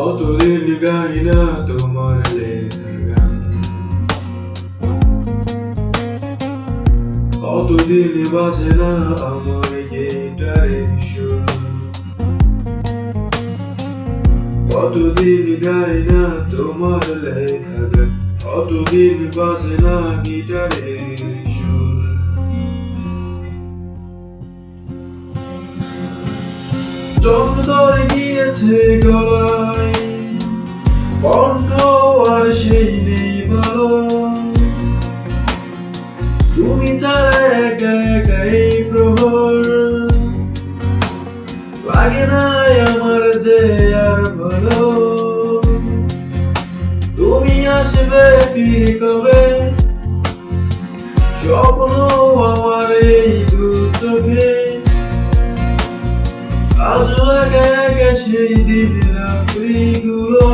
কতদিন গাই না তোমার লেখা গান, কতদিন বাজে না আমার গিটারের সুর, কতদিন গাই না তোমার লেখা গান, কতদিন বাজে না গিটারের সুর। জং ধরে গিয়েছে গলায়, কণ্ঠ আর সেই নেই ভালো, তুমি ছাড়া একা একা এই প্রহর, লাগে না আমার যে আর ভালো। তুমি আসবে ফিরে কবে, স্বপ্ন আমার এই দু চোখে, আজও একা একা সেই দিন রাত্রিগুলো,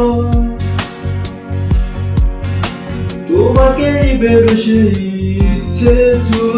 তোমাকেই ভেবে সেই ইচ্ছে ছিল।